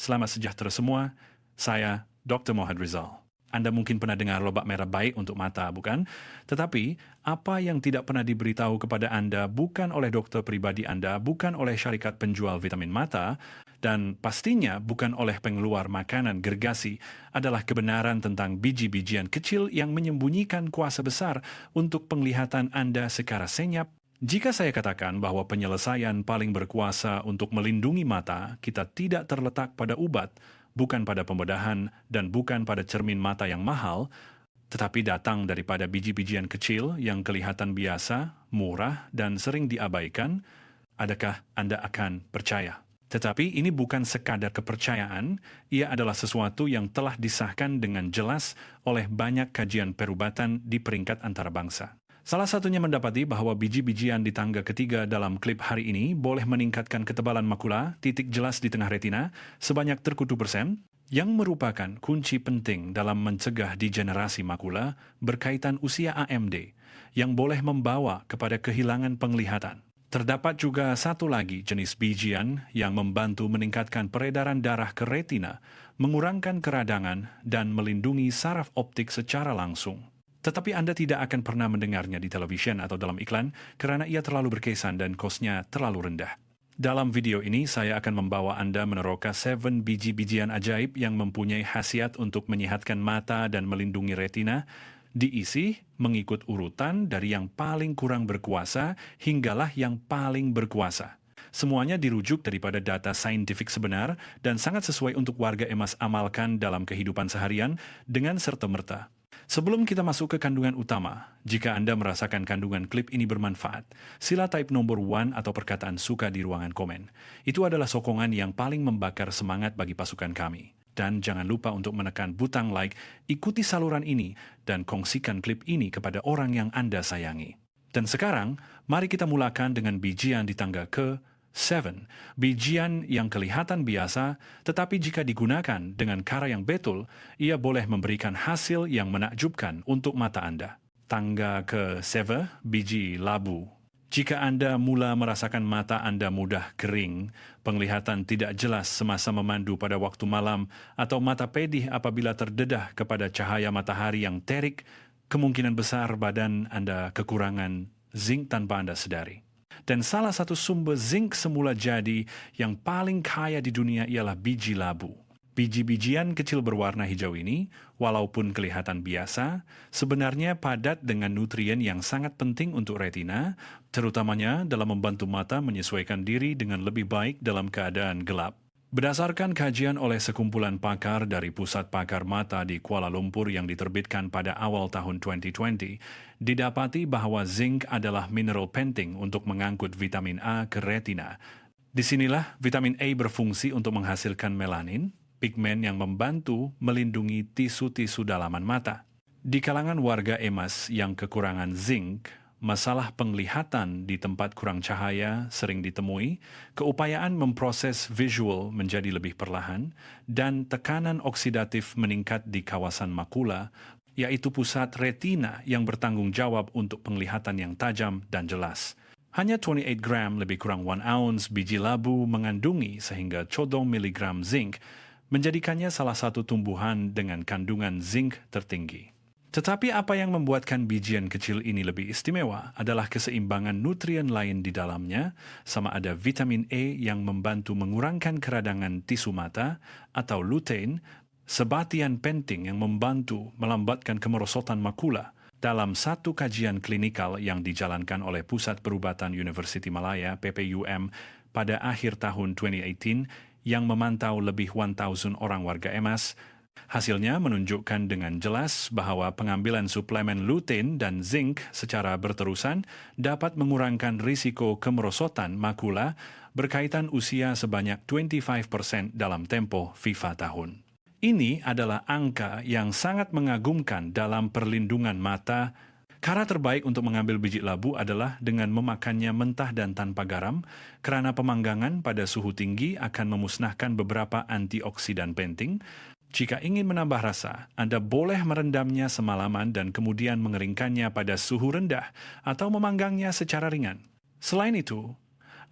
selamat sejahtera semua. Saya Dr. Mohad Rizal. Anda mungkin pernah dengar lobak merah baik untuk mata, bukan? Tetapi, apa yang tidak pernah diberitahu kepada Anda bukan oleh dokter pribadi Anda, bukan oleh syarikat penjual vitamin mata, dan pastinya bukan oleh pengeluar makanan gergasi, adalah kebenaran tentang biji-bijian kecil yang menyembunyikan kuasa besar untuk penglihatan Anda secara senyap. Jika saya katakan bahwa penyelesaian paling berkuasa untuk melindungi mata kita tidak terletak pada ubat, bukan pada pembedahan, dan bukan pada cermin mata yang mahal, tetapi datang daripada biji-bijian kecil yang kelihatan biasa, murah, dan sering diabaikan, adakah Anda akan percaya? Tetapi ini bukan sekadar kepercayaan, ia adalah sesuatu yang telah disahkan dengan jelas oleh banyak kajian perubatan di peringkat antarabangsa. Salah satunya mendapati bahwa biji-bijian di tangga ketiga dalam klip hari ini boleh meningkatkan ketebalan makula, titik jelas di tengah retina, sebanyak 30%, yang merupakan kunci penting dalam mencegah degenerasi makula berkaitan usia AMD, yang boleh membawa kepada kehilangan penglihatan. Terdapat juga satu lagi jenis bijian yang membantu meningkatkan peredaran darah ke retina, mengurangkan keradangan, dan melindungi saraf optik secara langsung. Tetapi Anda tidak akan pernah mendengarnya di televisyen atau dalam iklan karena ia terlalu berkesan dan kosnya terlalu rendah. Dalam video ini, saya akan membawa Anda meneroka 7 biji-bijian ajaib yang mempunyai khasiat untuk menyehatkan mata dan melindungi retina, diisi mengikut urutan dari yang paling kurang berkuasa hinggalah yang paling berkuasa. Semuanya dirujuk daripada data saintifik sebenar dan sangat sesuai untuk warga emas amalkan dalam kehidupan seharian dengan serta-merta. Sebelum kita masuk ke kandungan utama, jika Anda merasakan kandungan klip ini bermanfaat, sila type nomor 1 atau perkataan suka di ruangan komen. Itu adalah sokongan yang paling membakar semangat bagi pasukan kami. Dan jangan lupa untuk menekan butang like, ikuti saluran ini, dan kongsikan klip ini kepada orang yang Anda sayangi. Dan sekarang, mari kita mulakan dengan bijian di tangga ke-7, bijian yang kelihatan biasa, tetapi jika digunakan dengan cara yang betul, ia boleh memberikan hasil yang menakjubkan untuk mata Anda. Tangga ke-7, biji labu. Jika Anda mula merasakan mata Anda mudah kering, penglihatan tidak jelas semasa memandu pada waktu malam, atau mata pedih apabila terdedah kepada cahaya matahari yang terik, kemungkinan besar badan Anda kekurangan zinc tanpa Anda sadari. Dan salah satu sumber zinc semula jadi yang paling kaya di dunia ialah biji labu. Biji-bijian kecil berwarna hijau ini, walaupun kelihatan biasa, sebenarnya padat dengan nutrien yang sangat penting untuk retina, terutamanya dalam membantu mata menyesuaikan diri dengan lebih baik dalam keadaan gelap. Berdasarkan kajian oleh sekumpulan pakar dari Pusat Pakar Mata di Kuala Lumpur yang diterbitkan pada awal tahun 2020, didapati bahwa zinc adalah mineral penting untuk mengangkut vitamin A ke retina. Disinilah vitamin A berfungsi untuk menghasilkan melanin, pigmen yang membantu melindungi tisu-tisu dalaman mata. Di kalangan warga emas yang kekurangan zinc, masalah penglihatan di tempat kurang cahaya sering ditemui, keupayaan memproses visual menjadi lebih perlahan, dan tekanan oksidatif meningkat di kawasan makula, yaitu pusat retina yang bertanggung jawab untuk penglihatan yang tajam dan jelas. Hanya 28 gram lebih kurang 1 ounce biji labu mengandungi sehingga 10 mg zinc, menjadikannya salah satu tumbuhan dengan kandungan zinc tertinggi. Tetapi apa yang membuatkan bijian kecil ini lebih istimewa adalah keseimbangan nutrien lain di dalamnya, sama ada vitamin A yang membantu mengurangkan keradangan tisu mata, atau lutein, sebatian penting yang membantu melambatkan kemerosotan makula. Dalam satu kajian klinikal yang dijalankan oleh Pusat Perubatan Universiti Malaya, PPUM, pada akhir tahun 2018, yang memantau lebih 1,000 orang warga emas, hasilnya menunjukkan dengan jelas bahwa pengambilan suplemen lutein dan zinc secara berterusan dapat mengurangkan risiko kemerosotan makula berkaitan usia sebanyak 25% dalam tempo 5 tahun. Ini adalah angka yang sangat mengagumkan dalam perlindungan mata. Cara terbaik untuk mengambil biji labu adalah dengan memakannya mentah dan tanpa garam, karena pemanggangan pada suhu tinggi akan memusnahkan beberapa antioksidan penting. Jika ingin menambah rasa, Anda boleh merendamnya semalaman dan kemudian mengeringkannya pada suhu rendah atau memanggangnya secara ringan. Selain itu,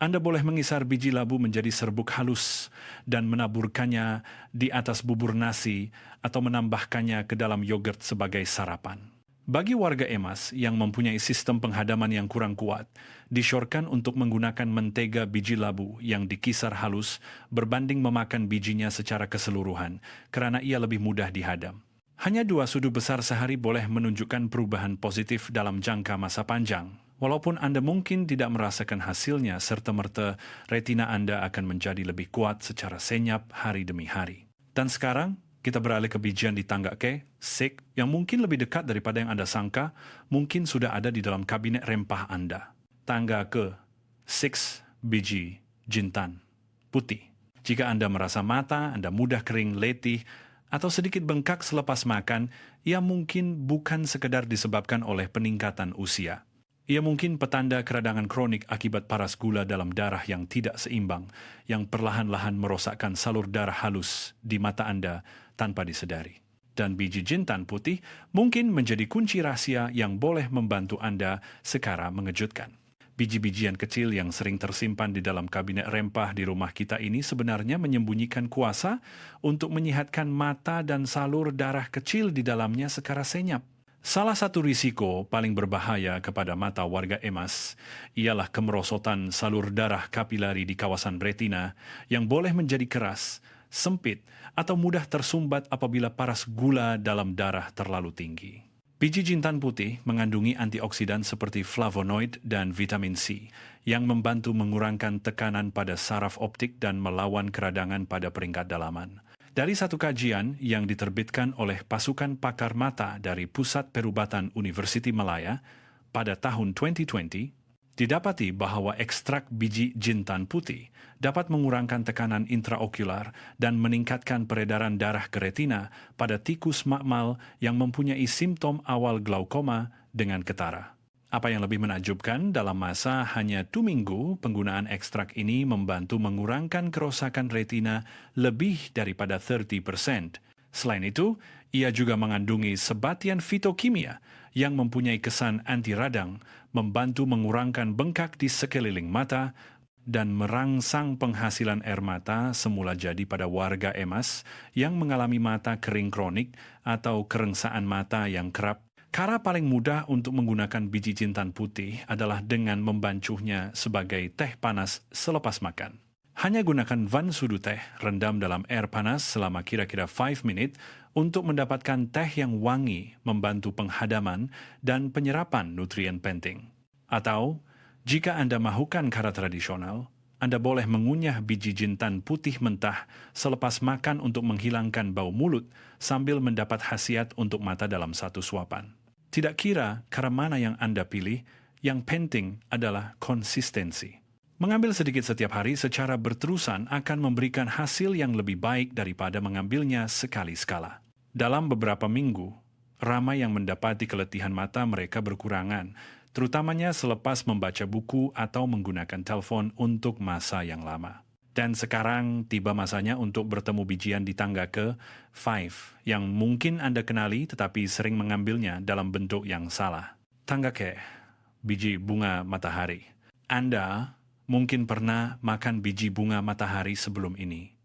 Anda boleh mengisar biji labu menjadi serbuk halus dan menaburkannya di atas bubur nasi atau menambahkannya ke dalam yogurt sebagai sarapan. Bagi warga emas yang mempunyai sistem penghadaman yang kurang kuat, disyorkan untuk menggunakan mentega biji labu yang dikisar halus berbanding memakan bijinya secara keseluruhan, karena ia lebih mudah dihadam. Hanya 2 sudu besar sehari boleh menunjukkan perubahan positif dalam jangka masa panjang. Walaupun Anda mungkin tidak merasakan hasilnya serta-merta, retina Anda akan menjadi lebih kuat secara senyap hari demi hari. Dan sekarang, kita beralih ke bijian di tangga ke-6 yang mungkin lebih dekat daripada yang Anda sangka, mungkin sudah ada di dalam kabinet rempah Anda. Tangga ke-6 biji jintan putih. Jika Anda merasa mata Anda mudah kering, letih, atau sedikit bengkak selepas makan, ia mungkin bukan sekedar disebabkan oleh peningkatan usia. Ia mungkin petanda keradangan kronik akibat paras gula dalam darah yang tidak seimbang, yang perlahan-lahan merosakkan salur darah halus di mata Anda tanpa disedari. Dan biji jintan putih mungkin menjadi kunci rahasia yang boleh membantu Anda secara mengejutkan. Biji-bijian kecil yang sering tersimpan di dalam kabinet rempah di rumah kita ini sebenarnya menyembunyikan kuasa untuk menyehatkan mata dan salur darah kecil di dalamnya secara senyap. Salah satu risiko paling berbahaya kepada mata warga emas ialah kemerosotan salur darah kapilari di kawasan retina yang boleh menjadi keras, sempit, atau mudah tersumbat apabila paras gula dalam darah terlalu tinggi. Biji jintan putih mengandungi antioksidan seperti flavonoid dan vitamin C yang membantu mengurangkan tekanan pada saraf optik dan melawan keradangan pada peringkat dalaman. Dari satu kajian yang diterbitkan oleh pasukan pakar mata dari Pusat Perubatan Universiti Malaya pada tahun 2020, didapati bahwa ekstrak biji jintan putih dapat mengurangkan tekanan intraokular dan meningkatkan peredaran darah ke retina pada tikus makmal yang mempunyai simptom awal glaukoma dengan ketara. Apa yang lebih menakjubkan, dalam masa hanya 2 minggu, penggunaan ekstrak ini membantu mengurangkan kerosakan retina lebih daripada 30%. Selain itu, ia juga mengandungi sebatian fitokimia yang mempunyai kesan anti radang, membantu mengurangkan bengkak di sekeliling mata, dan merangsang penghasilan air mata semula jadi pada warga emas yang mengalami mata kering kronik atau kerengsaan mata yang kerap. Cara paling mudah untuk menggunakan biji jintan putih adalah dengan membancuhnya sebagai teh panas selepas makan. Hanya gunakan 1 sudu teh rendam dalam air panas selama kira-kira 5 menit untuk mendapatkan teh yang wangi, membantu penghadaman dan penyerapan nutrien penting. Atau, jika Anda mahukan cara tradisional, Anda boleh mengunyah biji jintan putih mentah selepas makan untuk menghilangkan bau mulut sambil mendapat khasiat untuk mata dalam satu suapan. Tidak kira cara mana yang Anda pilih, yang penting adalah konsistensi. Mengambil sedikit setiap hari secara berterusan akan memberikan hasil yang lebih baik daripada mengambilnya sekali sekala. Dalam beberapa minggu, ramai yang mendapati keletihan mata mereka berkurangan, terutamanya selepas membaca buku atau menggunakan telepon untuk masa yang lama. Dan sekarang tiba masanya untuk bertemu bijian di tangga ke-5 yang mungkin Anda kenali tetapi sering mengambilnya dalam bentuk yang salah. Tangga ke, biji bunga matahari. Anda mungkin pernah makan biji bunga matahari sebelum ini.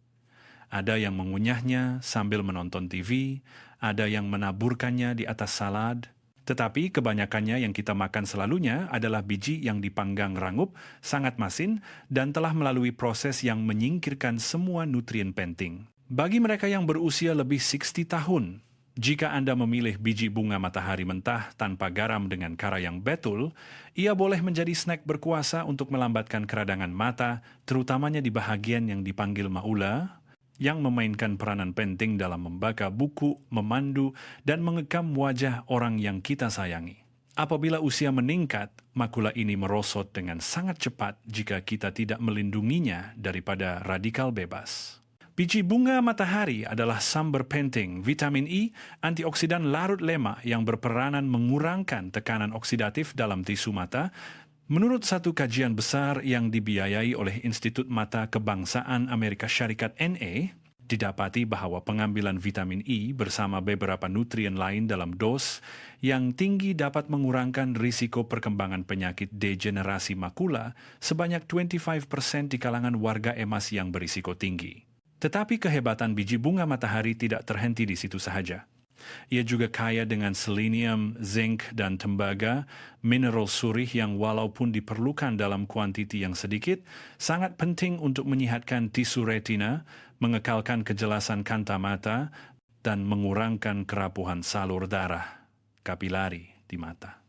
Ada yang mengunyahnya sambil menonton TV, ada yang menaburkannya di atas salad, tetapi kebanyakannya yang kita makan selalunya adalah biji yang dipanggang rangup, sangat masin, dan telah melalui proses yang menyingkirkan semua nutrien penting. Bagi mereka yang berusia lebih 60 tahun, jika Anda memilih biji bunga matahari mentah tanpa garam dengan cara yang betul, ia boleh menjadi snack berkuasa untuk melambatkan keradangan mata, terutamanya di bahagian yang dipanggil maula, yang memainkan peranan penting dalam membaca buku, memandu, dan mengekam wajah orang yang kita sayangi. Apabila usia meningkat, makula ini merosot dengan sangat cepat jika kita tidak melindunginya daripada radikal bebas. Biji bunga matahari adalah sumber penting, vitamin E, antioksidan larut lemak yang berperanan mengurangkan tekanan oksidatif dalam tisu mata. Menurut satu kajian besar yang dibiayai oleh Institut Mata Kebangsaan Amerika Syarikat NA, Didapati bahwa pengambilan vitamin E bersama beberapa nutrien lain dalam dos yang tinggi dapat mengurangkan risiko perkembangan penyakit degenerasi makula sebanyak 25% di kalangan warga emas yang berisiko tinggi. Tetapi kehebatan biji bunga matahari tidak terhenti di situ sahaja. Ia juga kaya dengan selenium, zinc, dan tembaga, mineral surih yang walaupun diperlukan dalam kuantiti yang sedikit, sangat penting untuk menyehatkan tisu retina, mengekalkan kejelasan kanta mata, dan mengurangkan kerapuhan salur darah, kapilari di mata.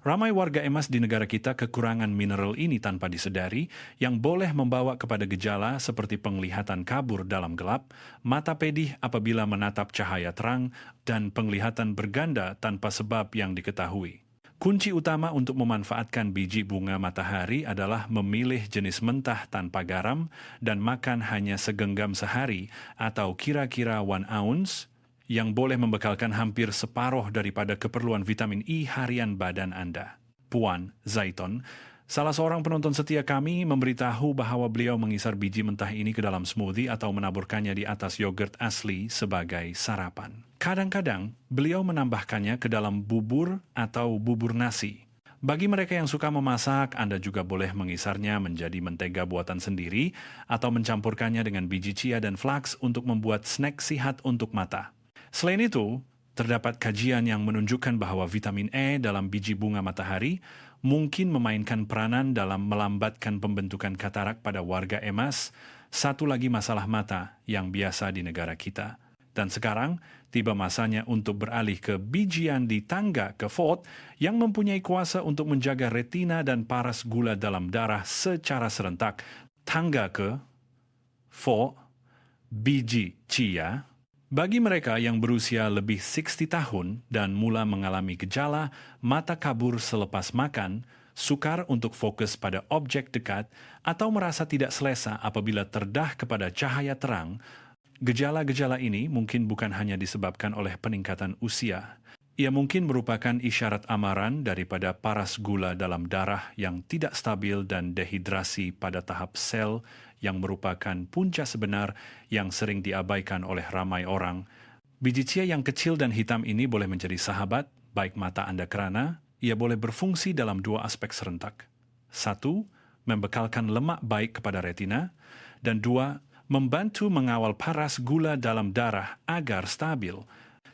Ramai warga emas di negara kita kekurangan mineral ini tanpa disedari yang boleh membawa kepada gejala seperti penglihatan kabur dalam gelap, mata pedih apabila menatap cahaya terang, dan penglihatan berganda tanpa sebab yang diketahui. Kunci utama untuk memanfaatkan biji bunga matahari adalah memilih jenis mentah tanpa garam dan makan hanya segenggam sehari atau kira-kira 1 ounce, yang boleh membekalkan hampir separuh daripada keperluan vitamin E harian badan Anda. Puan Zaiton, salah seorang penonton setia kami, memberitahu bahwa beliau mengisar biji mentah ini ke dalam smoothie atau menaburkannya di atas yogurt asli sebagai sarapan. Kadang-kadang, beliau menambahkannya ke dalam bubur atau bubur nasi. Bagi mereka yang suka memasak, Anda juga boleh mengisarnya menjadi mentega buatan sendiri atau mencampurkannya dengan biji chia dan flax untuk membuat snack sihat untuk mata. Selain itu, terdapat kajian yang menunjukkan bahwa vitamin E dalam biji bunga matahari mungkin memainkan peranan dalam melambatkan pembentukan katarak pada warga emas, satu lagi masalah mata yang biasa di negara kita. Dan sekarang, tiba masanya untuk beralih ke bijian di tangga ke FOD yang mempunyai kuasa untuk menjaga retina dan paras gula dalam darah secara serentak. Tangga ke FOD, biji chia. Bagi mereka yang berusia lebih 60 tahun dan mula mengalami gejala mata kabur selepas makan, sukar untuk fokus pada objek dekat, atau merasa tidak selesa apabila terdah kepada cahaya terang, gejala-gejala ini mungkin bukan hanya disebabkan oleh peningkatan usia. Ia mungkin merupakan isyarat amaran daripada paras gula dalam darah yang tidak stabil dan dehidrasi pada tahap sel yang merupakan punca sebenar yang sering diabaikan oleh ramai orang. Biji chia yang kecil dan hitam ini boleh menjadi sahabat, baik mata Anda kerana ia boleh berfungsi dalam 2 aspek serentak. 1, membekalkan lemak baik kepada retina, dan 2, membantu mengawal paras gula dalam darah agar stabil.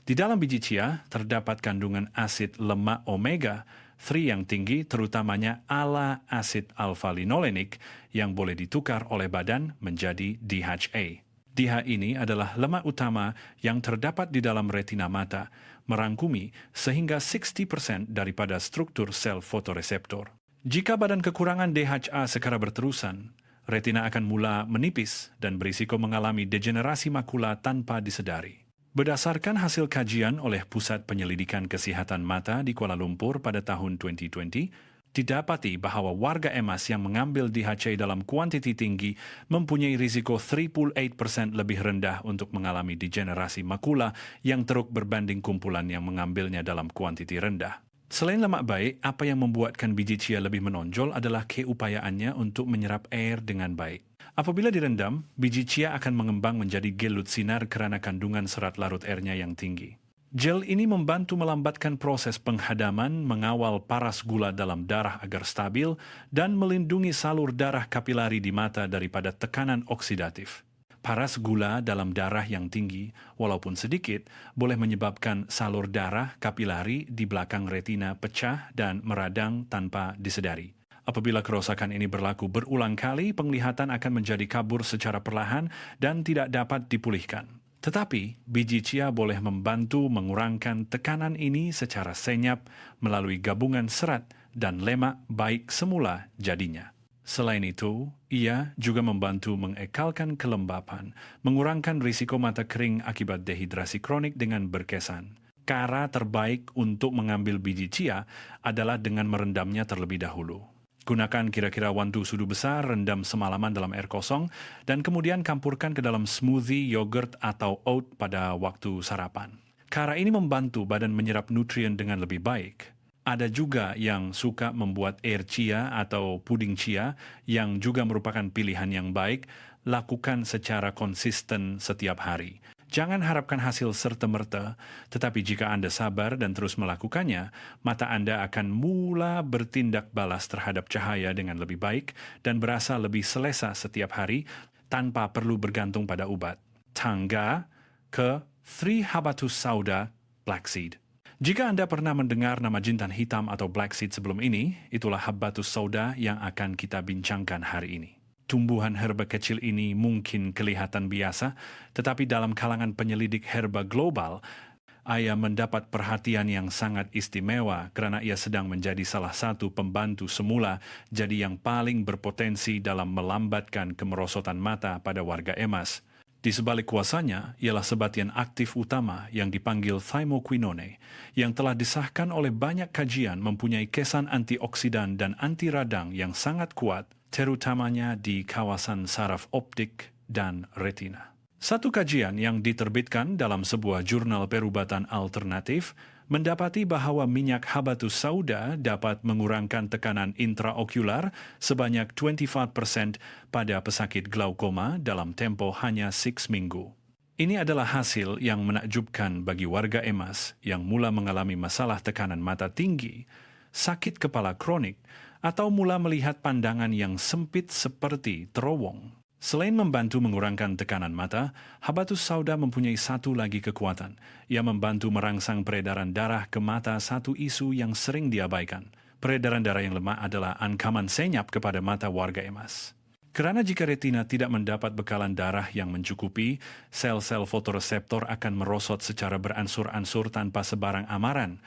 Di dalam biji chia terdapat kandungan asid lemak omega 3 yang tinggi, terutamanya ala asid alfa-linolenik yang boleh ditukar oleh badan menjadi DHA. DHA ini adalah lemak utama yang terdapat di dalam retina mata, merangkumi sehingga 60% daripada struktur sel fotoreseptor. Jika badan kekurangan DHA secara berterusan, retina akan mula menipis dan berisiko mengalami degenerasi makula tanpa disedari. Berdasarkan hasil kajian oleh Pusat Penyelidikan Kesihatan Mata di Kuala Lumpur pada tahun 2020, didapati bahwa warga emas yang mengambil DHA dalam kuantiti tinggi mempunyai risiko 38% lebih rendah untuk mengalami degenerasi makula yang teruk berbanding kumpulan yang mengambilnya dalam kuantiti rendah. Selain lemak baik, apa yang membuatkan biji chia lebih menonjol adalah keupayaannya untuk menyerap air dengan baik. Apabila direndam, biji chia akan mengembang menjadi gel lutsinar kerana kandungan serat larut airnya yang tinggi. Gel ini membantu melambatkan proses penghadaman, mengawal paras gula dalam darah agar stabil, dan melindungi salur darah kapilari di mata daripada tekanan oksidatif. Paras gula dalam darah yang tinggi, walaupun sedikit, boleh menyebabkan salur darah kapilari di belakang retina pecah dan meradang tanpa disedari. Apabila kerosakan ini berlaku berulang kali, penglihatan akan menjadi kabur secara perlahan dan tidak dapat dipulihkan. Tetapi, biji chia boleh membantu mengurangkan tekanan ini secara senyap melalui gabungan serat dan lemak baik semula jadinya. Selain itu, ia juga membantu mengekalkan kelembapan, mengurangkan risiko mata kering akibat dehidrasi kronik dengan berkesan. Cara terbaik untuk mengambil biji chia adalah dengan merendamnya terlebih dahulu. Gunakan kira-kira 1 sudu besar, rendam semalaman dalam air kosong, dan kemudian campurkan ke dalam smoothie, yogurt, atau oat pada waktu sarapan. Cara ini membantu badan menyerap nutrien dengan lebih baik. Ada juga yang suka membuat air chia atau puding chia yang juga merupakan pilihan yang baik, lakukan secara konsisten setiap hari. Jangan harapkan hasil serta-merta, tetapi jika Anda sabar dan terus melakukannya, mata Anda akan mula bertindak balas terhadap cahaya dengan lebih baik dan berasa lebih selesa setiap hari tanpa perlu bergantung pada obat. Tangga ke 3 Habatus Sauda Black Seed. Jika Anda pernah mendengar nama jintan hitam atau black seed sebelum ini, itulah Habatus Sauda yang akan kita bincangkan hari ini. Tumbuhan herba kecil ini mungkin kelihatan biasa, tetapi dalam kalangan penyelidik herba global, ia mendapat perhatian yang sangat istimewa karena ia sedang menjadi salah satu pembantu semula jadi yang paling berpotensi dalam melambatkan kemerosotan mata pada warga emas. Di sebalik kuasanya ialah sebatian aktif utama yang dipanggil thymoquinone, yang telah disahkan oleh banyak kajian mempunyai kesan antioksidan dan anti radang yang sangat kuat, terutamanya di kawasan saraf optik dan retina. Satu kajian yang diterbitkan dalam sebuah jurnal perubatan alternatif mendapati bahwa minyak Habatus Sauda dapat mengurangkan tekanan intraokular sebanyak 25% pada pesakit glaukoma dalam tempo hanya 6 minggu. Ini adalah hasil yang menakjubkan bagi warga emas yang mula mengalami masalah tekanan mata tinggi, sakit kepala kronik, atau mula melihat pandangan yang sempit seperti terowong. Selain membantu mengurangkan tekanan mata, Habatus Sauda mempunyai satu lagi kekuatan. Ia membantu merangsang peredaran darah ke mata, satu isu yang sering diabaikan. Peredaran darah yang lemah adalah ancaman senyap kepada mata warga emas. Karena jika retina tidak mendapat bekalan darah yang mencukupi, sel-sel fotoreseptor akan merosot secara beransur-ansur tanpa sebarang amaran.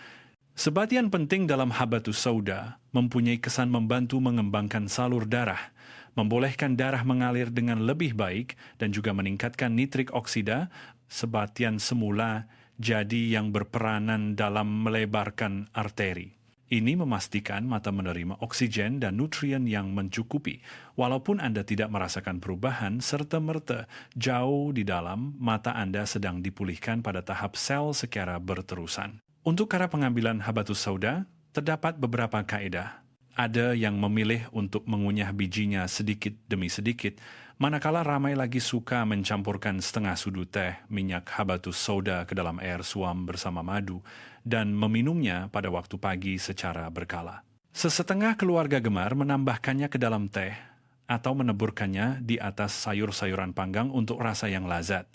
Sebatian penting dalam Habatus Sauda mempunyai kesan membantu mengembangkan salur darah, membolehkan darah mengalir dengan lebih baik dan juga meningkatkan nitrik oksida, sebatian semula jadi yang berperanan dalam melebarkan arteri. Ini memastikan mata menerima oksigen dan nutrien yang mencukupi, walaupun Anda tidak merasakan perubahan serta-merta jauh di dalam, mata Anda sedang dipulihkan pada tahap sel secara berterusan. Untuk cara pengambilan Habatus Sauda, terdapat beberapa kaedah. Ada yang memilih untuk mengunyah bijinya sedikit demi sedikit, manakala ramai lagi suka mencampurkan setengah sudu teh minyak Habatus Sauda ke dalam air suam bersama madu dan meminumnya pada waktu pagi secara berkala. Sesetengah keluarga gemar menambahkannya ke dalam teh atau meneburkannya di atas sayur-sayuran panggang untuk rasa yang lazat.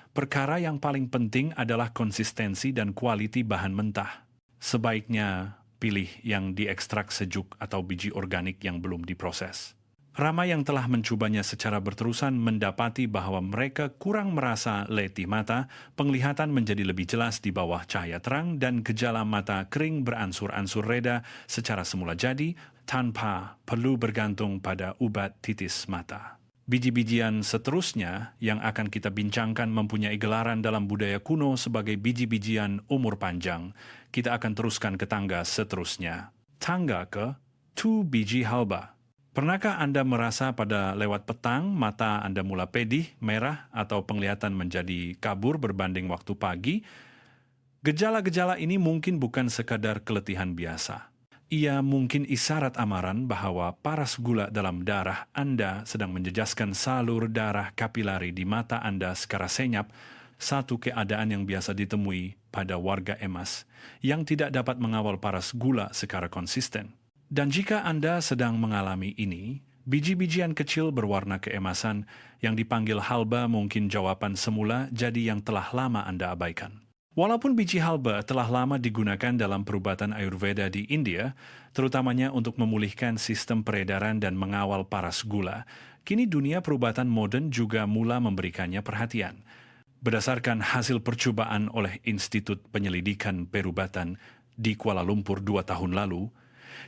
Perkara yang paling penting adalah konsistensi dan kualiti bahan mentah. Sebaiknya pilih yang diekstrak sejuk atau biji organik yang belum diproses. Ramai yang telah mencobanya secara berterusan mendapati bahwa mereka kurang merasa letih mata, penglihatan menjadi lebih jelas di bawah cahaya terang, dan gejala mata kering beransur-ansur reda secara semula jadi tanpa perlu bergantung pada obat titis mata. Biji-bijian seterusnya yang akan kita bincangkan mempunyai gelaran dalam budaya kuno sebagai biji-bijian umur panjang. Kita akan teruskan ke tangga seterusnya. Tangga ke 2 biji halba. Pernahkah Anda merasa pada lewat petang mata Anda mula pedih, merah, atau penglihatan menjadi kabur berbanding waktu pagi? Gejala-gejala ini mungkin bukan sekadar keletihan biasa. Ia mungkin isyarat amaran bahwa paras gula dalam darah Anda sedang menjejaskan salur darah kapilari di mata Anda secara senyap, satu keadaan yang biasa ditemui pada warga emas yang tidak dapat mengawal paras gula secara konsisten. Dan jika Anda sedang mengalami ini, biji-bijian kecil berwarna keemasan yang dipanggil halba mungkin jawaban semula jadi yang telah lama Anda abaikan. Walaupun biji halba telah lama digunakan dalam perubatan Ayurveda di India, terutamanya untuk memulihkan sistem peredaran dan mengawal paras gula, kini dunia perubatan modern juga mula memberikannya perhatian. Berdasarkan hasil percobaan oleh Institut Penyelidikan Perubatan di Kuala Lumpur 2 tahun lalu,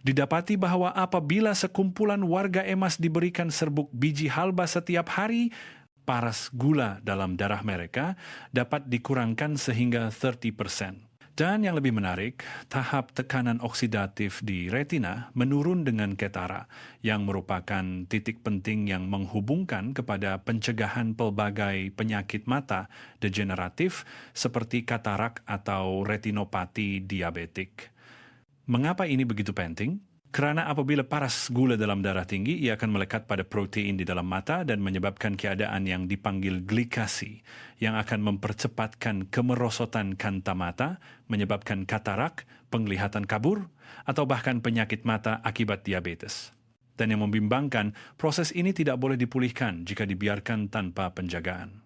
didapati bahwa apabila sekumpulan warga emas diberikan serbuk biji halba setiap hari, paras gula dalam darah mereka dapat dikurangkan sehingga 30%. Dan yang lebih menarik, tahap tekanan oksidatif di retina menurun dengan ketara, yang merupakan titik penting yang menghubungkan kepada pencegahan pelbagai penyakit mata degeneratif seperti katarak atau retinopati diabetik. Mengapa ini begitu penting? Karena apabila paras gula dalam darah tinggi, ia akan melekat pada protein di dalam mata dan menyebabkan keadaan yang dipanggil glikasi, yang akan mempercepatkan kemerosotan kanta mata, menyebabkan katarak, penglihatan kabur, atau bahkan penyakit mata akibat diabetes. Dan yang membimbangkan, proses ini tidak boleh dipulihkan jika dibiarkan tanpa penjagaan.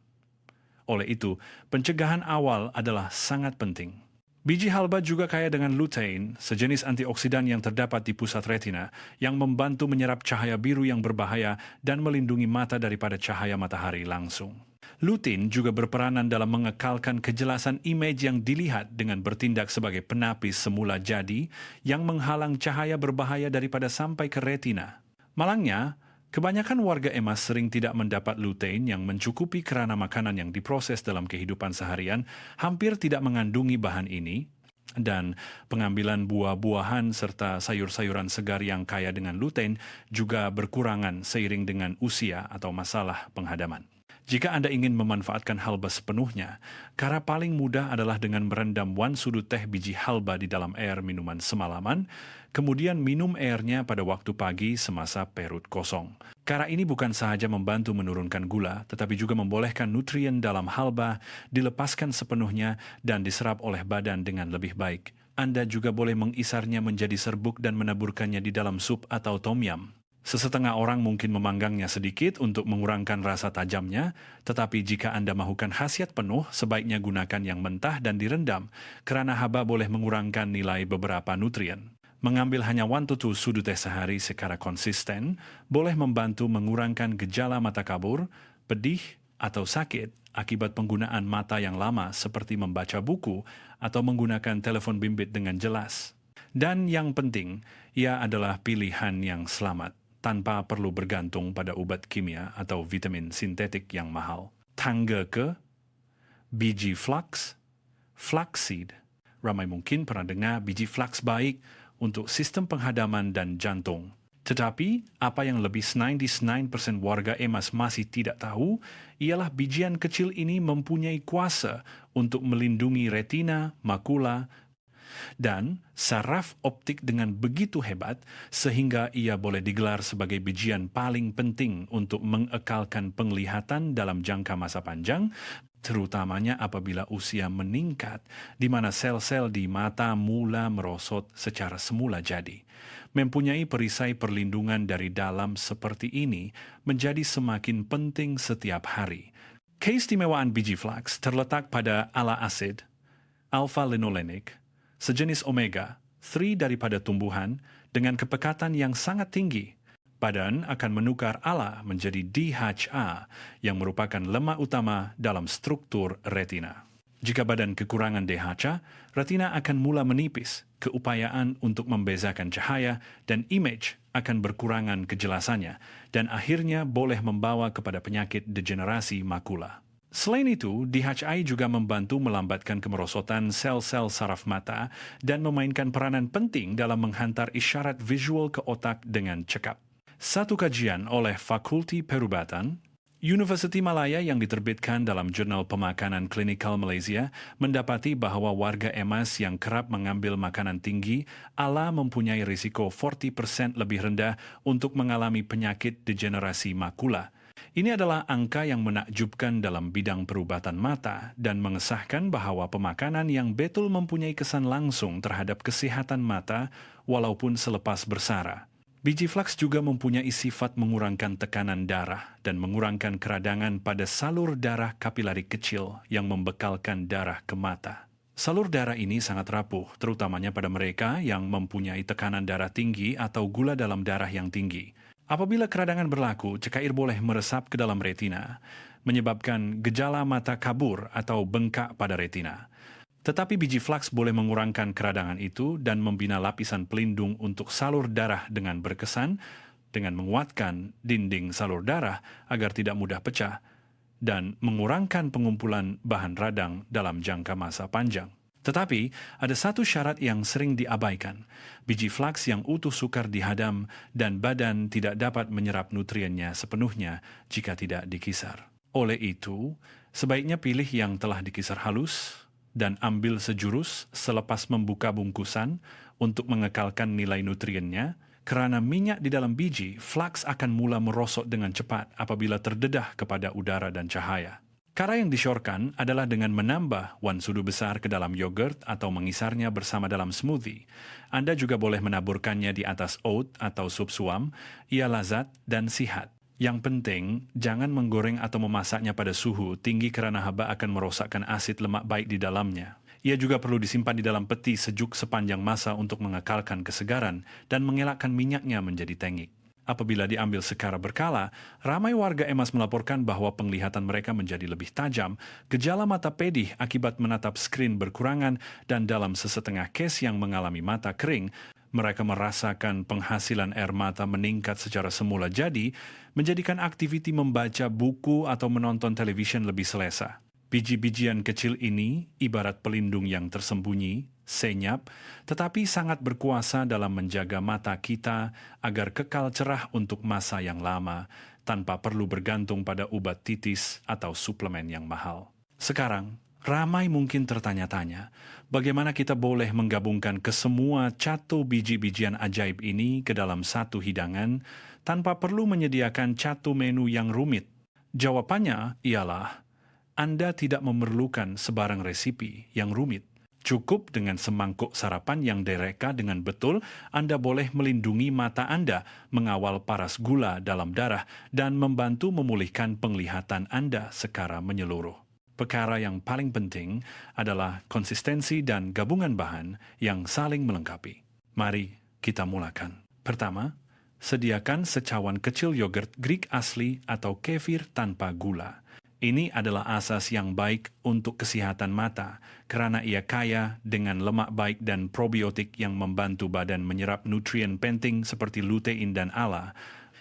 Oleh itu, pencegahan awal adalah sangat penting. Biji halba juga kaya dengan lutein, sejenis antioksidan yang terdapat di pusat retina, yang membantu menyerap cahaya biru yang berbahaya dan melindungi mata daripada cahaya matahari langsung. Lutein juga berperanan dalam mengekalkan kejelasan image yang dilihat dengan bertindak sebagai penapis semula jadi yang menghalang cahaya berbahaya daripada sampai ke retina. Malangnya, kebanyakan warga emas sering tidak mendapat lutein yang mencukupi karena makanan yang diproses dalam kehidupan seharian hampir tidak mengandungi bahan ini, dan pengambilan buah-buahan serta sayur-sayuran segar yang kaya dengan lutein juga berkurangan seiring dengan usia atau masalah penghadaman. Jika Anda ingin memanfaatkan halba sepenuhnya, cara paling mudah adalah dengan merendam 1 sudut teh biji halba di dalam air minuman semalaman, kemudian minum airnya pada waktu pagi semasa perut kosong. Cara ini bukan sahaja membantu menurunkan gula, tetapi juga membolehkan nutrien dalam halba dilepaskan sepenuhnya dan diserap oleh badan dengan lebih baik. Anda juga boleh mengisarnya menjadi serbuk dan menaburkannya di dalam sup atau tom yum. Sesetengah orang mungkin memanggangnya sedikit untuk mengurangkan rasa tajamnya, tetapi jika Anda mahukan khasiat penuh, sebaiknya gunakan yang mentah dan direndam, karena haba boleh mengurangkan nilai beberapa nutrien. Mengambil hanya 1-2 sudut teh sehari secara konsisten, boleh membantu mengurangkan gejala mata kabur, pedih, atau sakit akibat penggunaan mata yang lama seperti membaca buku atau menggunakan telepon bimbit dengan jelas. Dan yang penting, ia adalah pilihan yang selamat, tanpa perlu bergantung pada obat kimia atau vitamin sintetik yang mahal. Tangga ke, biji flax, flaxseed. Ramai mungkin pernah dengar biji flax baik untuk sistem penghadaman dan jantung. Tetapi, apa yang lebih 99% warga emas masih tidak tahu, ialah bijian kecil ini mempunyai kuasa untuk melindungi retina, makula, dan saraf optik dengan begitu hebat sehingga ia boleh digelar sebagai bijian paling penting untuk mengekalkan penglihatan dalam jangka masa panjang, terutamanya apabila usia meningkat, di mana sel-sel di mata mula merosot secara semula jadi. Mempunyai perisai perlindungan dari dalam seperti ini menjadi semakin penting setiap hari. Keistimewaan biji flax terletak pada ala asid, alpha-linolenik, sejenis omega-3 daripada tumbuhan dengan kepekatan yang sangat tinggi. Badan akan menukar ALA menjadi DHA yang merupakan lemak utama dalam struktur retina. Jika badan kekurangan DHA, retina akan mula menipis, keupayaan untuk membezakan cahaya dan image akan berkurangan kejelasannya, dan akhirnya boleh membawa kepada penyakit degenerasi makula. Selain itu, DHA juga membantu melambatkan kemerosotan sel-sel saraf mata dan memainkan peranan penting dalam menghantar isyarat visual ke otak dengan cekap. Satu kajian oleh Fakulti Perubatan, Universiti Malaya yang diterbitkan dalam Jurnal Pemakanan Klinikal Malaysia mendapati bahwa warga emas yang kerap mengambil makanan tinggi ala mempunyai risiko 40% lebih rendah untuk mengalami penyakit degenerasi makula. Ini adalah angka yang menakjubkan dalam bidang perubatan mata dan mengesahkan bahwa pemakanan yang betul mempunyai kesan langsung terhadap kesehatan mata walaupun selepas bersara. Biji flax juga mempunyai sifat mengurangkan tekanan darah dan mengurangkan keradangan pada salur darah kapilari kecil yang membekalkan darah ke mata. Salur darah ini sangat rapuh, terutamanya pada mereka yang mempunyai tekanan darah tinggi atau gula dalam darah yang tinggi. Apabila keradangan berlaku, cekair boleh meresap ke dalam retina, menyebabkan gejala mata kabur atau bengkak pada retina. Tetapi biji flax boleh mengurangkan keradangan itu dan membina lapisan pelindung untuk salur darah dengan berkesan, dengan menguatkan dinding salur darah agar tidak mudah pecah, dan mengurangkan pengumpulan bahan radang dalam jangka masa panjang. Tetapi, ada satu syarat yang sering diabaikan. Biji flax yang utuh sukar dihadam dan badan tidak dapat menyerap nutriennya sepenuhnya jika tidak dikisar. Oleh itu, sebaiknya pilih yang telah dikisar halus dan ambil sejurus selepas membuka bungkusan untuk mengekalkan nilai nutriennya, Kerana minyak di dalam biji, flaks akan mula merosot dengan cepat apabila terdedah kepada udara dan cahaya. Cara yang disyorkan adalah dengan menambah 1 sudu besar ke dalam yogurt atau mengisarnya bersama dalam smoothie. Anda juga boleh menaburkannya di atas oat atau sup suam. Ia lazat dan sihat. Yang penting, jangan menggoreng atau memasaknya pada suhu tinggi kerana haba akan merosakkan asid lemak baik di dalamnya. Ia juga perlu disimpan di dalam peti sejuk sepanjang masa untuk mengekalkan kesegaran dan mengelakkan minyaknya menjadi tengik. Apabila diambil secara berkala, ramai warga emas melaporkan bahwa penglihatan mereka menjadi lebih tajam, gejala mata pedih akibat menatap skrin berkurangan, dan dalam sesetengah kes yang mengalami mata kering, mereka merasakan penghasilan air mata meningkat secara semula jadi, menjadikan aktiviti membaca buku atau menonton televisyen lebih selesa. Biji-bijian kecil ini ibarat pelindung yang tersembunyi, senyap, tetapi sangat berkuasa dalam menjaga mata kita agar kekal cerah untuk masa yang lama, tanpa perlu bergantung pada ubat titis atau suplemen yang mahal. Sekarang, ramai mungkin tertanya-tanya, bagaimana kita boleh menggabungkan kesemua catu biji-bijian ajaib ini ke dalam satu hidangan tanpa perlu menyediakan catu menu yang rumit? Jawabannya ialah, Anda tidak memerlukan sebarang resipi yang rumit. Cukup dengan semangkuk sarapan yang direka dengan betul, Anda boleh melindungi mata Anda, mengawal paras gula dalam darah, dan membantu memulihkan penglihatan Anda secara menyeluruh. Perkara yang paling penting adalah konsistensi dan gabungan bahan yang saling melengkapi. Mari kita mulakan. Pertama, sediakan secawan kecil yogurt Greek asli atau kefir tanpa gula. Ini adalah asas yang baik untuk kesihatan mata, kerana ia kaya dengan lemak baik dan probiotik yang membantu badan menyerap nutrien penting seperti lutein dan ALA,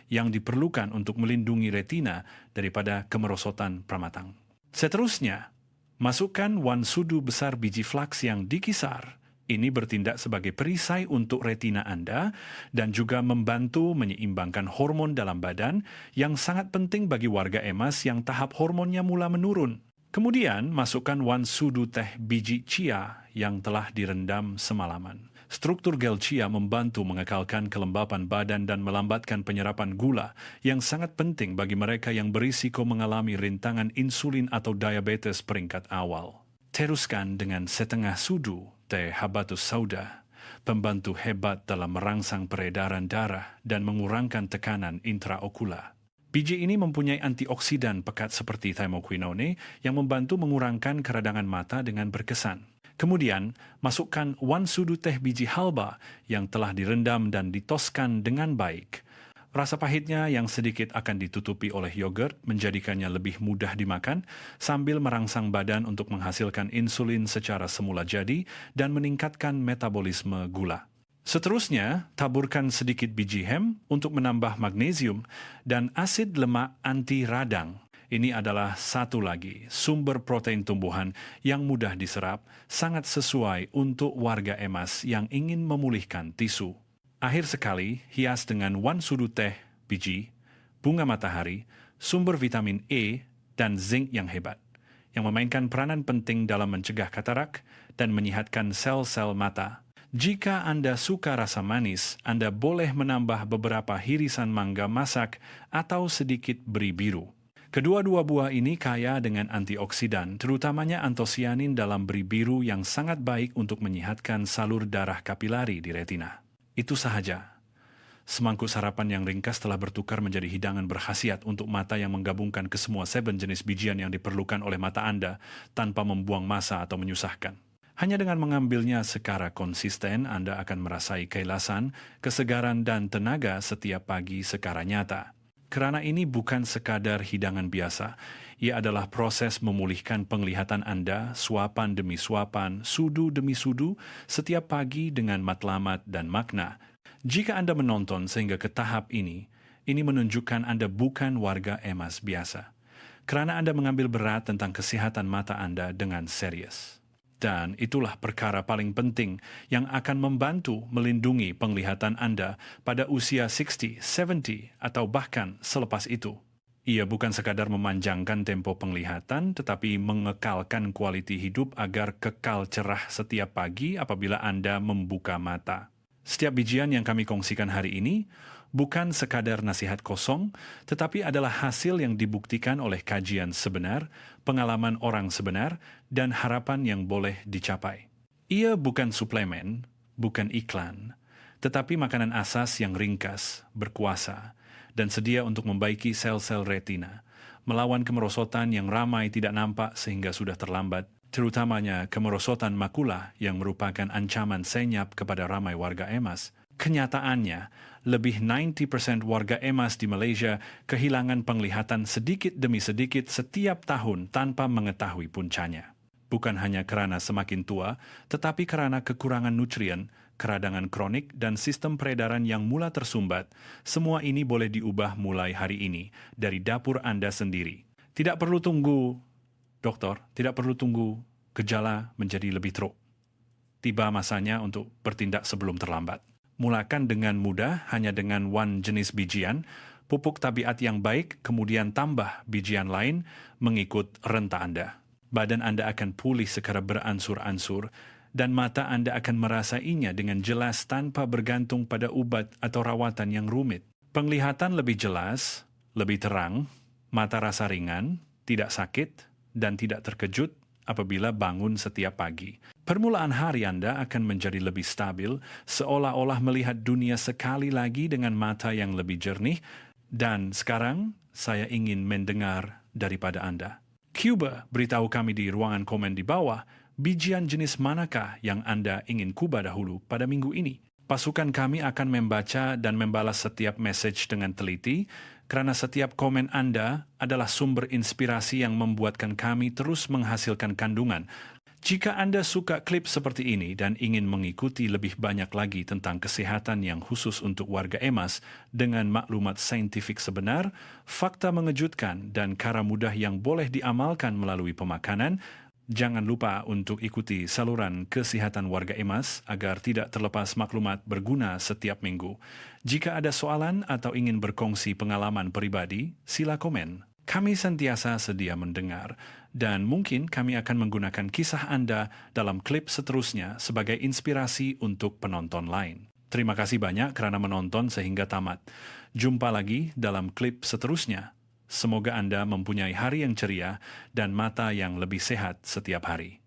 yang diperlukan untuk melindungi retina daripada kemerosotan pramatang. Seterusnya, masukkan 1 sudu besar biji flaks yang dikisar. Ini bertindak sebagai perisai untuk retina Anda dan juga membantu menyeimbangkan hormon dalam badan yang sangat penting bagi warga emas yang tahap hormonnya mula menurun. Kemudian, masukkan 1 sudu teh biji chia yang telah direndam semalaman. Struktur gel chia membantu mengekalkan kelembapan badan dan melambatkan penyerapan gula yang sangat penting bagi mereka yang berisiko mengalami rintangan insulin atau diabetes peringkat awal. Teruskan dengan 1/2 sudu teh habatus sauda, pembantu hebat dalam merangsang peredaran darah dan mengurangkan tekanan intraokular. Biji ini mempunyai antioksidan pekat seperti thymoquinone yang membantu mengurangkan keradangan mata dengan berkesan. Kemudian, masukkan 1 sudu teh biji halba yang telah direndam dan ditoskan dengan baik. Rasa pahitnya yang sedikit akan ditutupi oleh yogurt menjadikannya lebih mudah dimakan sambil merangsang badan untuk menghasilkan insulin secara semula jadi dan meningkatkan metabolisme gula. Seterusnya, taburkan sedikit biji hemp untuk menambah magnesium dan asid lemak anti radang. Ini adalah satu lagi sumber protein tumbuhan yang mudah diserap, sangat sesuai untuk warga emas yang ingin memulihkan tisu. Akhir sekali, hias dengan 1 sudu teh biji, bunga matahari, sumber vitamin E dan zinc yang hebat, yang memainkan peranan penting dalam mencegah katarak dan menyehatkan sel-sel mata. Jika Anda suka rasa manis, Anda boleh menambah beberapa hirisan mangga masak atau sedikit beri biru. Kedua-dua buah ini kaya dengan antioksidan, terutamanya antosianin dalam beri biru yang sangat baik untuk menyehatkan salur darah kapilari di retina. Itu sahaja. Semangkuk sarapan yang ringkas telah bertukar menjadi hidangan berkhasiat untuk mata yang menggabungkan kesemua 7 jenis bijian yang diperlukan oleh mata Anda tanpa membuang masa atau menyusahkan. Hanya dengan mengambilnya secara konsisten, Anda akan merasai keilasan, kesegaran dan tenaga setiap pagi secara nyata. Kerana ini bukan sekadar hidangan biasa, ia adalah proses memulihkan penglihatan Anda suapan demi suapan, sudu demi sudu, setiap pagi dengan matlamat dan makna. Jika Anda menonton sehingga ke tahap ini menunjukkan Anda bukan warga emas biasa. Kerana Anda mengambil berat tentang kesehatan mata Anda dengan serius. Dan itulah perkara paling penting yang akan membantu melindungi penglihatan Anda pada usia 60, 70 atau bahkan selepas itu. Ia bukan sekadar memanjangkan tempo penglihatan, tetapi mengekalkan kualiti hidup agar kekal cerah setiap pagi apabila Anda membuka mata. Setiap bijian yang kami kongsikan hari ini bukan sekadar nasihat kosong, tetapi adalah hasil yang dibuktikan oleh kajian sebenar, pengalaman orang sebenar, dan harapan yang boleh dicapai. Ia bukan suplemen, bukan iklan, tetapi makanan asas yang ringkas, berkuasa, dan sedia untuk membaiki sel-sel retina, melawan kemerosotan yang ramai tidak nampak sehingga sudah terlambat, terutamanya kemerosotan makula yang merupakan ancaman senyap kepada ramai warga emas. Kenyataannya, lebih 90% warga emas di Malaysia kehilangan penglihatan sedikit demi sedikit setiap tahun tanpa mengetahui puncanya. Bukan hanya kerana semakin tua, tetapi kerana kekurangan nutrien, keradangan kronik, dan sistem peredaran yang mula tersumbat. Semua ini boleh diubah mulai hari ini, dari dapur Anda sendiri. Tidak perlu tunggu dokter, tidak perlu tunggu gejala menjadi lebih teruk. Tiba masanya untuk bertindak sebelum terlambat. Mulakan dengan mudah hanya dengan one jenis bijian, pupuk tabiat yang baik, kemudian tambah bijian lain mengikut renta Anda. Badan Anda akan pulih secara beransur-ansur dan mata Anda akan merasainya dengan jelas tanpa bergantung pada ubat atau rawatan yang rumit. Penglihatan lebih jelas, lebih terang, mata rasa ringan, tidak sakit, dan tidak terkejut apabila bangun setiap pagi. Permulaan hari Anda akan menjadi lebih stabil, seolah-olah melihat dunia sekali lagi dengan mata yang lebih jernih, dan sekarang saya ingin mendengar daripada Anda. Cuba beritahu kami di ruangan komen di bawah, bijian jenis manakah yang Anda ingin kuba dahulu pada minggu ini? Pasukan kami akan membaca dan membalas setiap message dengan teliti, kerana setiap komen Anda adalah sumber inspirasi yang membuatkan kami terus menghasilkan kandungan. Jika Anda suka klip seperti ini dan ingin mengikuti lebih banyak lagi tentang kesehatan yang khusus untuk warga emas dengan maklumat saintifik sebenar, fakta mengejutkan dan cara mudah yang boleh diamalkan melalui pemakanan, jangan lupa untuk ikuti saluran kesihatan warga emas agar tidak terlepas maklumat berguna setiap minggu. Jika ada soalan atau ingin berkongsi pengalaman pribadi, sila komen. Kami sentiasa sedia mendengar, dan mungkin kami akan menggunakan kisah Anda dalam klip seterusnya sebagai inspirasi untuk penonton lain. Terima kasih banyak kerana menonton sehingga tamat. Jumpa lagi dalam klip seterusnya. Semoga Anda mempunyai hari yang ceria dan mata yang lebih sehat setiap hari.